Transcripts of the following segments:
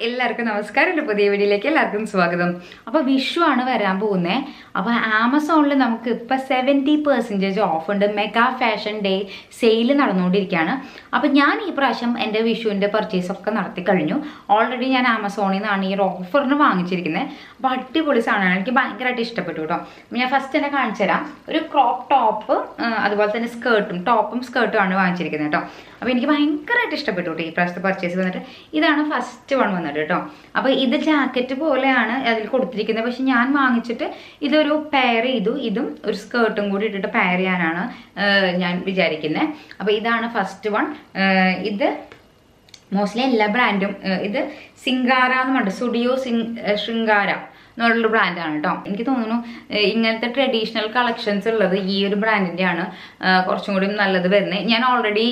എല്ലാവർക്കും നമസ്കാരം. ഒരു പുതിയ വീഡിയോയിലേക്ക് എല്ലാവർക്കും സ്വാഗതം. അപ്പോൾ വിഷു ആണ് വരാൻ പോകുന്നത്. അപ്പോൾ ആമസോണിൽ നമുക്ക് ഇപ്പോൾ 70% ഓഫ് ഉണ്ട്. മെഗാ ഫാഷൻ ഡേ സെയിൽ നടന്നുകൊണ്ടിരിക്കുകയാണ്. അപ്പോൾ ഞാൻ ഈ പ്രാവശ്യം എൻ്റെ വിഷുവിൻ്റെ പർച്ചേസ് ഒക്കെ നടത്തി കഴിഞ്ഞു. ഓൾറെഡി ഞാൻ ആമസോണിൽ നിന്നാണ് ഈ ഓഫറിന് വാങ്ങിച്ചിരിക്കുന്നത്. അപ്പോൾ അടിപൊളി സാധനമാണ്, എനിക്ക് ഭയങ്കരമായിട്ട് ഇഷ്ടപ്പെട്ടു കേട്ടോ. അപ്പോൾ ഞാൻ ഫസ്റ്റ് തന്നെ കാണിച്ചു തരാം. ഒരു ക്രോപ്പ് ടോപ്പ്, അതുപോലെ തന്നെ ടോപ്പും സ്കേർട്ടും ആണ് വാങ്ങിച്ചിരിക്കുന്നത് കേട്ടോ. അപ്പോൾ എനിക്ക് ഭയങ്കരമായിട്ട് ഇഷ്ടപ്പെട്ടു കേട്ടോ ഈ പ്രാവശ്യത്തെ പർച്ചേസ് വന്നിട്ട്. ഇതാണ് ഫസ്റ്റ് വൺ വന്നിട്ട് കേട്ടോ. അപ്പോൾ ഇത് ജാക്കറ്റ് പോലെയാണ് അതിൽ കൊടുത്തിരിക്കുന്നത്. പക്ഷെ ഞാൻ വാങ്ങിച്ചിട്ട് ഇതൊരു പെയർ ചെയ്തു. ഇതും ഒരു സ്കേർട്ടും കൂടി ഇട്ടിട്ട് പെയർ ചെയ്യാനാണ് ഞാൻ വിചാരിക്കുന്നത്. അപ്പോൾ ഇതാണ് ഫസ്റ്റ് വൺ. ഇത് മോസ്റ്റ്ലി എല്ലാ ബ്രാൻഡും, ഇത് സിംഗാര എന്ന് പറഞ്ഞിട്ട് സ്റ്റുഡിയോ ശൃംഗാര എന്നുള്ളൊരു ബ്രാൻഡാണ് കേട്ടോ. എനിക്ക് തോന്നുന്നു ഇങ്ങനത്തെ ട്രഡീഷണൽ കളക്ഷൻസ് ഉള്ളത് ഈ ഒരു ബ്രാൻഡിൻ്റെ ആണ് കുറച്ചും കൂടി നല്ലത് വരുന്നത്. ഞാൻ ഓൾറെഡി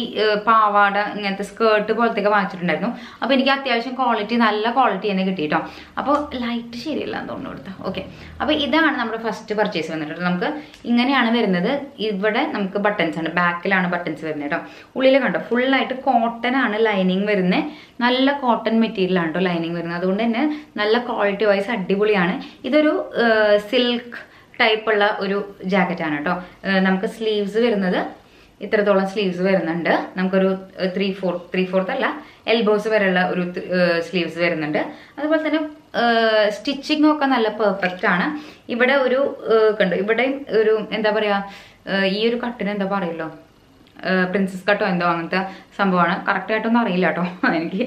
പാവാട ഇങ്ങനത്തെ സ്കേർട്ട് പോലത്തെയൊക്കെ വാങ്ങിച്ചിട്ടുണ്ടായിരുന്നു. അപ്പോൾ എനിക്ക് അത്യാവശ്യം നല്ല ക്വാളിറ്റി തന്നെ കിട്ടി കേട്ടോ. അപ്പോൾ ലൈറ്റ് ശരിയല്ല എന്ന് തോന്നുന്നു കൊടുത്താൽ. ഓക്കെ, അപ്പോൾ ഇതാണ് നമ്മുടെ ഫസ്റ്റ് പർച്ചേസ് വന്നിട്ട്. നമുക്ക് ഇങ്ങനെയാണ് വരുന്നത്. ഇവിടെ നമുക്ക് ബട്ടൺസ് ആണ്, ബാക്കിലാണ് ബട്ടൺസ് വരുന്നത് കേട്ടോ. ഉള്ളിൽ കണ്ടോ ഫുള്ളായിട്ട് കോട്ടൺ ആണ് ലൈനിങ് വരുന്നത്. നല്ല കോട്ടൺ മെറ്റീരിയൽ ആണ് കേട്ടോ ലൈനിങ് വരുന്നത്. അതുകൊണ്ട് തന്നെ നല്ല ക്വാളിറ്റി വൈസ് അടിപൊളിയാണ്. ഇതൊരു സിൽക്ക് ടൈപ്പുള്ള ഒരു ജാക്കറ്റാണ് കേട്ടോ. നമുക്ക് സ്ലീവ്സ് വരുന്നത് ഇത്രത്തോളം സ്ലീവ്സ് വരുന്നുണ്ട്. നമുക്കൊരു 3/4 അല്ല, എൽബോസ് വരെയുള്ള ഒരു സ്ലീവ്സ് വരുന്നുണ്ട്. അതുപോലെ തന്നെ സ്റ്റിച്ചിങ് ഒക്കെ നല്ല പെർഫെക്റ്റ് ആണ്. ഇവിടെ ഒരു കണ്ടു, ഇവിടെ ഒരു എന്താ പറയാ, ഈ ഒരു കട്ടിന് എന്താ പറയല്ലോ, പ്രിൻസസ് കട്ടോ എന്തോ അങ്ങനത്തെ സംഭവമാണ്. കറക്റ്റായിട്ടൊന്നും അറിയില്ല കേട്ടോ എനിക്ക്.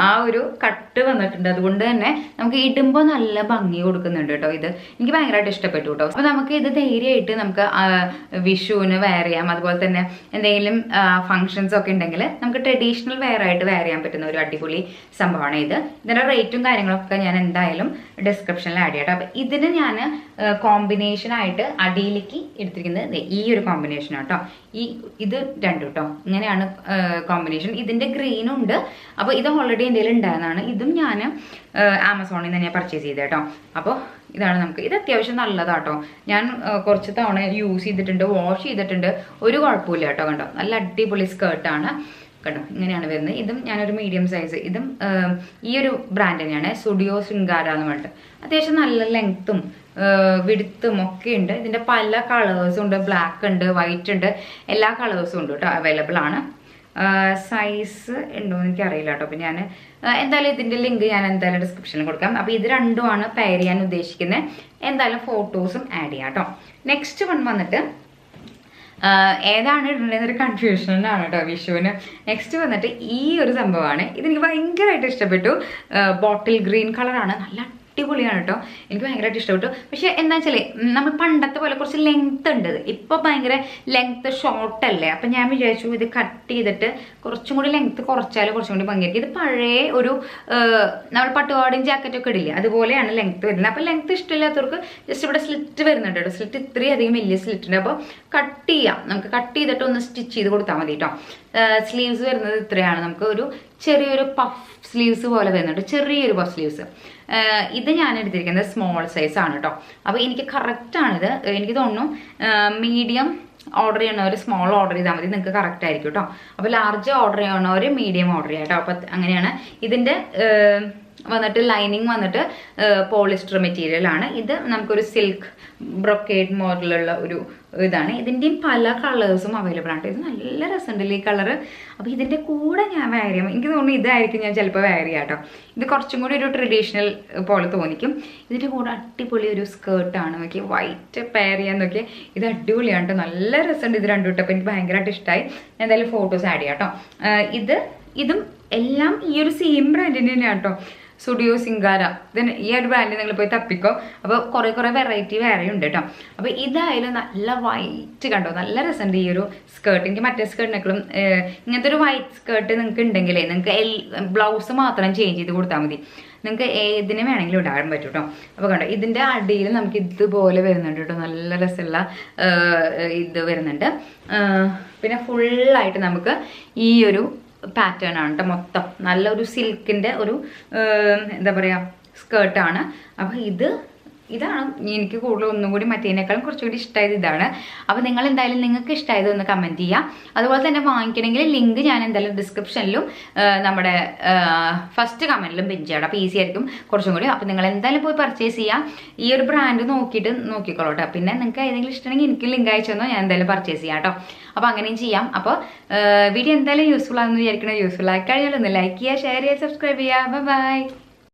ആ ഒരു കട്ട് വന്നിട്ടുണ്ട്. അതുകൊണ്ട് തന്നെ നമുക്ക് ഇടുമ്പോൾ നല്ല ഭംഗി കൊടുക്കുന്നുണ്ട് കേട്ടോ. ഇത് എനിക്ക് ഭയങ്കരമായിട്ട് ഇഷ്ടപ്പെട്ടു കേട്ടോ. അപ്പോൾ നമുക്ക് ഇത് ധൈര്യമായിട്ട് നമുക്ക് വിഷുവിന് വെയർ ചെയ്യാം. അതുപോലെ തന്നെ എന്തെങ്കിലും ഫങ്ഷൻസ് ഒക്കെ ഉണ്ടെങ്കിൽ നമുക്ക് ട്രഡീഷണൽ വെയർ ആയിട്ട് വെയർ ചെയ്യാൻ പറ്റുന്ന ഒരു അടിപൊളി സംഭവമാണ് ഇത്. ഇതിൻ്റെ റേറ്റും കാര്യങ്ങളൊക്കെ ഞാൻ എന്തായാലും ഡിസ്ക്രിപ്ഷനിൽ ആഡ് ചെയ്യാം. അപ്പോൾ ഇതിന് ഞാൻ കോമ്പിനേഷനായിട്ട് അടിയിലേക്ക് എടുത്തിരിക്കുന്നത് ഈ ഒരു കോമ്പിനേഷൻ കേട്ടോ. ഇത് രണ്ടും കേട്ടോ. ഇങ്ങനെയാണ് കോമ്പിനേഷൻ. ഇതിന്റെ ഗ്രീനും ഉണ്ട്. അപ്പോൾ ഇത് ഓൾറെഡി എൻ്റെ കയ്യിൽ ഉണ്ടായിരുന്നതാണ്. ഇതും ഞാൻ ആമസോണിൽ നിന്ന് തന്നെ പർച്ചേസ് ചെയ്തത് കേട്ടോ. അപ്പോൾ ഇതാണ് നമുക്ക്. ഇത് അത്യാവശ്യം നല്ലതാട്ടോ. ഞാൻ കുറച്ച് തവണ യൂസ് ചെയ്തിട്ടുണ്ട്, വാഷ് ചെയ്തിട്ടുണ്ട്, ഒരു കുഴപ്പമില്ല കേട്ടോ. കണ്ടോ നല്ല അടിപൊളി സ്കേർട്ടാണ് കേട്ടോ. ഇങ്ങനെയാണ് വരുന്നത്. ഇതും ഞാനൊരു മീഡിയം സൈസ്. ഇതും ഈ ഒരു ബ്രാൻഡ് തന്നെയാണ്, സ്റ്റുഡിയോ ശൃംഗാര എന്ന് പറഞ്ഞിട്ട്. അത്യാവശ്യം നല്ല ലെങ്ത്തും വിടുത്തും ഒക്കെ ഉണ്ട്. ഇതിൻ്റെ പല കളേഴ്സും ഉണ്ട്. ബ്ലാക്ക് ഉണ്ട്, വൈറ്റ് ഉണ്ട്, എല്ലാ കളേഴ്സും ഉണ്ട് കേട്ടോ, അവൈലബിൾ ആണ്. സൈസ് ഉണ്ടോ എന്ന് എനിക്കറിയില്ല കേട്ടോ. അപ്പോൾ ഞാൻ എന്തായാലും ഇതിൻ്റെ ലിങ്ക് ഞാൻ എന്തായാലും ഡിസ്ക്രിപ്ഷനിൽ കൊടുക്കാം. അപ്പോൾ ഇത് രണ്ടുമാണ് പെയർ ചെയ്യാൻ ഉദ്ദേശിക്കുന്നത്. എന്തായാലും ഫോട്ടോസും ആഡ് ചെയ്യാം കേട്ടോ. നെക്സ്റ്റ് വൺ വന്നിട്ട് ഏതാണ് ഇടേണ്ടതൊരു കൺഫ്യൂഷനാണ് കേട്ടോ വിഷുവിന്. നെക്സ്റ്റ് വന്നിട്ട് ഈ ഒരു സംഭവമാണ്. ഇതെനിക്ക് ഭയങ്കരമായിട്ട് ഇഷ്ടപ്പെട്ടു. ബോട്ടിൽ ഗ്രീൻ കളറാണ്, നല്ല അടിപൊളിയാണ് കേട്ടോ. എനിക്ക് ഭയങ്കരമായിട്ട് ഇഷ്ടപ്പെട്ടു. പക്ഷെ എന്താ വെച്ചാൽ നമ്മൾ പണ്ടത്തെ പോലെ കുറച്ച് ലെങ്ത് ഉണ്ട്. ഇപ്പോൾ ഭയങ്കര ലെങ്ത് ഷോർട്ടല്ലേ. അപ്പം ഞാൻ വിചാരിച്ചു ഇത് കട്ട് ചെയ്തിട്ട് കുറച്ചും കൂടി ലെങ്ത് കുറച്ചാൽ കുറച്ചും കൂടി ഭംഗിയായിരിക്കും. ഇത് പഴയ ഒരു നമ്മൾ പട്ടുപാടും ജാക്കറ്റൊക്കെ ഇടില്ലേ, അതുപോലെയാണ് ലെങ്ത് വരുന്നത്. അപ്പം ലെങ്ത് ഇഷ്ടമില്ലാത്തവർക്ക് ജസ്റ്റ് ഇവിടെ സ്ലിറ്റ് വരുന്നുണ്ട് കേട്ടോ. സ്ലിറ്റ് ഇത്രയധികം വലിയ സ്ലിറ്റ് ഉണ്ട്. അപ്പോൾ കട്ട് ചെയ്യാം, നമുക്ക് കട്ട് ചെയ്തിട്ട് ഒന്ന് സ്റ്റിച്ച് ചെയ്ത് കൊടുത്താൽ മതി കേട്ടോ. സ്ലീവ്സ് വരുന്നത് ഇത്രയാണ്. നമുക്ക് ഒരു ചെറിയൊരു പഫ് സ്ലീവ്സ് പോലെ വരുന്നുണ്ട്, ചെറിയൊരു പഫ് സ്ലീവ്സ്. ഇത് ഞാൻ എടുത്തിരിക്കുന്നത് സ്മോൾ സൈസ് ആണ് കേട്ടോ. അപ്പോൾ എനിക്ക് കറക്റ്റാണിത്. എനിക്ക് തോന്നുന്നു മീഡിയം ഓർഡർ ചെയ്യണവർ സ്മോൾ ഓർഡർ ചെയ്താൽ മതി, നിങ്ങൾക്ക് കറക്റ്റ് ആയിരിക്കും കേട്ടോ. അപ്പോൾ ലാർജ് ഓർഡർ ചെയ്യണവർ മീഡിയം ഓർഡർ ചെയ്യാം കേട്ടോ. അപ്പോൾ അങ്ങനെയാണ്. ഇതിൻ്റെ വന്നിട്ട് ലൈനിങ് വന്നിട്ട് പോളിസ്റ്റർ മെറ്റീരിയൽ ആണ്. ഇത് നമുക്കൊരു സിൽക്ക് ബ്രൊക്കേഡ് മോഡലുള്ള ഒരു ഇതാണ്. ഇതിൻ്റെയും പല കളേഴ്സും അവൈലബിൾ ആണ്. ഇത് നല്ല രസമുണ്ടല്ലേ ഈ കളറ്. അപ്പോൾ ഇതിൻ്റെ കൂടെ ഞാൻ വെയർ ചെയ്യാം. എനിക്ക് തോന്നുന്നു ഇതായിരിക്കും ഞാൻ ചിലപ്പോൾ വെയർ ചെയ്യാം കേട്ടോ. ഇത് കുറച്ചും കൂടി ഒരു ട്രഡീഷണൽ പോലെ തോന്നിക്കും. ഇതിൻ്റെ കൂടെ അടിപൊളി ഒരു സ്കേർട്ടാണ് നോക്കി, വൈറ്റ് പെയർ ചെയ്യാൻ നോക്കിയാൽ ഇത് അടിപൊളിയാണ് കേട്ടോ. നല്ല രസമുണ്ട് ഇത് രണ്ടും കേട്ടോ. അപ്പോൾ എനിക്ക് ഭയങ്കരമായിട്ട് ഇഷ്ടമായി. ഞാൻ എന്തായാലും ഫോട്ടോസ് ആഡ് ചെയ്യാം കേട്ടോ. ഇതും എല്ലാം ഈ ഒരു സെയിം ബ്രാൻഡിൻ്റെ തന്നെയാണ് കേട്ടോ, സ്റ്റുഡിയോ ശൃംഗാര. ഇതിന് ഈ ഒരു ബ്രാൻഡിൽ നിങ്ങൾ പോയി തപ്പിക്കോ. അപ്പോൾ കുറേ വെറൈറ്റി വേറെ ഉണ്ട് കേട്ടോ. അപ്പോൾ ഇതായാലും നല്ല വൈറ്റ് കണ്ടോ, നല്ല രസമുണ്ട് ഈ ഒരു സ്കേർട്ട്. എനിക്ക് മറ്റേ സ്കേർട്ടിനേക്കാളും ഇങ്ങനത്തെ ഒരു വൈറ്റ് സ്കേർട്ട് നിങ്ങൾക്ക് ഉണ്ടെങ്കിലേ നിങ്ങൾക്ക് ബ്ലൗസ് മാത്രം ചേഞ്ച് ചെയ്ത് കൊടുത്താൽ മതി. നിങ്ങൾക്ക് ഏതിനെ വേണമെങ്കിലും ഇടാൻ പറ്റും കേട്ടോ. അപ്പോൾ കണ്ടോ ഇതിൻ്റെ അടിയിൽ നമുക്ക് ഇതുപോലെ വരുന്നുണ്ട് കേട്ടോ. നല്ല രസമുള്ള ഇത് വരുന്നുണ്ട്. പിന്നെ ഫുള്ളായിട്ട് നമുക്ക് ഈ ഒരു പാറ്റേൺ ആണ് കേട്ടോ. മൊത്തം നല്ലൊരു സിൽക്കിൻ്റെ ഒരു എന്താ പറയുക സ്കേർട്ടാണ്. അപ്പോൾ ഇത് ഇതാണ് എനിക്ക് കൂടുതൽ ഒന്നും കൂടി മറ്റേതിനേക്കാളും കുറച്ചുകൂടി ഇഷ്ടമായത് ഇതാണ്. അപ്പോൾ നിങ്ങൾ എന്തായാലും നിങ്ങൾക്ക് ഇഷ്ടമായത് ഒന്ന് കമൻറ്റ് ചെയ്യാം. അതുപോലെ തന്നെ വാങ്ങിക്കണമെങ്കിൽ ലിങ്ക് ഞാൻ എന്തായാലും ഡിസ്ക്രിപ്ഷനിലും നമ്മുടെ ഫസ്റ്റ് കമൻറ്റിലും പിൻ ചെയ്യണം. അപ്പോൾ ഈസി ആയിരിക്കും കുറച്ചും കൂടി. അപ്പോൾ നിങ്ങൾ എന്തായാലും പോയി പർച്ചേസ് ചെയ്യാം. ഈ ഒരു ബ്രാൻഡ് നോക്കിയിട്ട് നോക്കിക്കോളൂ. പിന്നെ നിങ്ങൾക്ക് ഏതെങ്കിലും ഇഷ്ടമാണെങ്കിൽ എനിക്ക് ലിങ്ക് അയച്ചു തന്നോ, ഞാൻ എന്തായാലും പർച്ചേസ് ചെയ്യാം കേട്ടോ. അപ്പോൾ അങ്ങനെയും ചെയ്യാം. അപ്പോൾ വീഡിയോ എന്തായാലും യൂസ്ഫുൾ ആണെന്ന് വിചാരിക്കണം. യൂസ്ഫുൾ ആയി കഴിഞ്ഞാൽ ഒന്ന് ലൈക്ക് ചെയ്യുക, ഷെയർ ചെയ്യുക, സബ്സ്ക്രൈബ് ചെയ്യുക. ബൈ.